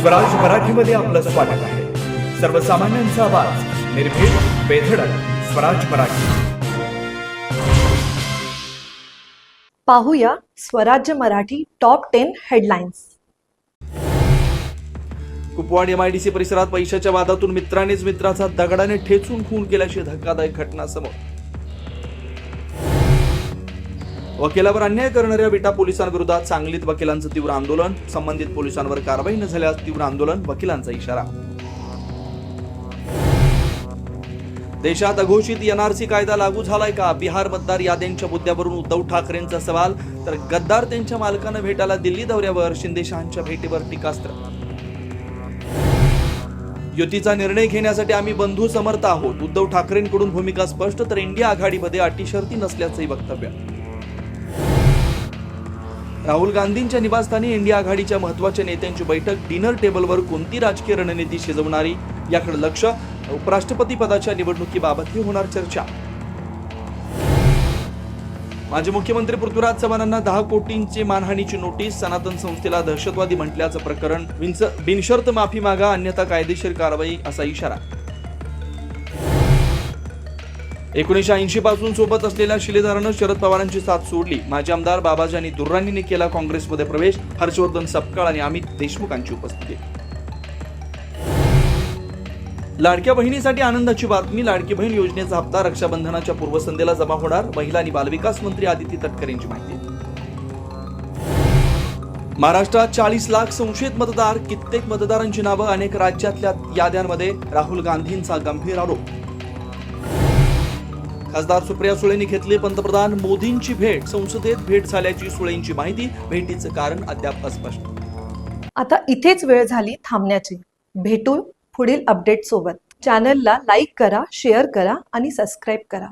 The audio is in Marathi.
स्वराज मराठीमध्ये आपलं स्वागत आहे. सर्वसामान्यांचा आवाज, निर्भीड, बेधडक. स्वराज मराठी. पाहूया स्वराज्य Marathi top 10 headlines. Kupwad MIDC परिसरात पैशाच्या वादातून मित्रानेच मित्राचा दगडाने ठेचून खून केल्याची धक्कादायक घटना समोर. वकिलावर अन्याय करणाऱ्या विटा पोलिसांविरोधात सांगलीत वकिलांचं तीव्र आंदोलन. संबंधित पोलिसांवर कारवाई न झाल्यास तीव्र आंदोलन, वकिलांचा इशारा. देशात अघोषित NRC कायदा लागू झालाय का? बिहार मतदार याद्यांच्या मुद्द्यावरून उद्धव ठाकरेंचा सवाल. तर गद्दार त्यांच्या मालकांना भेटायला दिल्ली दौऱ्यावर, शिंदे शहांच्या भेटीवर टीकास्त्र. युतीचा निर्णय घेण्यासाठी आम्ही बंधू समर्थ आहोत. उद्धव ठाकरेंकडून भूमिका स्पष्ट, तर इंडिया आघाडीमध्ये अटी शर्ती नसल्याचंही वक्तव्य. राहुल गांधींच्या निवासस्थानी इंडिया आघाडीच्या महत्त्वाच्या नेत्यांची बैठक. डिनर टेबलवर कोणती राजकीय रणनीती शिजवणारी याकडे लक्ष. उपराष्ट्रपती पदाच्या निवडणुकीबाबतही होणार चर्चा. माजी मुख्यमंत्री पृथ्वीराज चव्हाणांना 10 कोटींची मानहानीची नोटीस. सनातन संस्थेला दहशतवादी म्हटल्याचं प्रकरण. बिनशर्त माफी मागा, अन्यथा कायदेशीर कारवाई, असा इशारा. 1980 पासून सोबत असलेल्या शिलेदारानं शरद पवारांची साथ सोडली. माजी आमदार बाबाजानी दुर्राणीने केला काँग्रेसमध्ये प्रवेश. हर्षवर्धन सपकाळ आणि अमित देशमुखांची उपस्थिती. लाडक्या बहिणीसाठी आनंदाची बातमी. लाडकी बहीण योजनेचा हप्ता रक्षाबंधनाच्या पूर्वसंध्येला जमा होणार. महिला आणि बालविकास मंत्री आदिती तटकरेंची माहिती. महाराष्ट्रात 40 लाख संशयित मतदार. कित्येक मतदारांची नावं अनेक राज्यातल्या याद्यांमध्ये. राहुल गांधींचा गंभीर आरोप. खासदार सुप्रिया सुळेंनी घेतली पंतप्रधान मोदींची भेट. संसदेत भेट झाल्याची सुळेंची माहिती. भेटीचं कारण अद्याप अस्पष्ट. आता इथेच वेळ झाली थांबण्याची. भेटू पुढील अपडेट सोबत. चॅनलला लाईक करा, शेअर करा आणि सबस्क्राईब करा.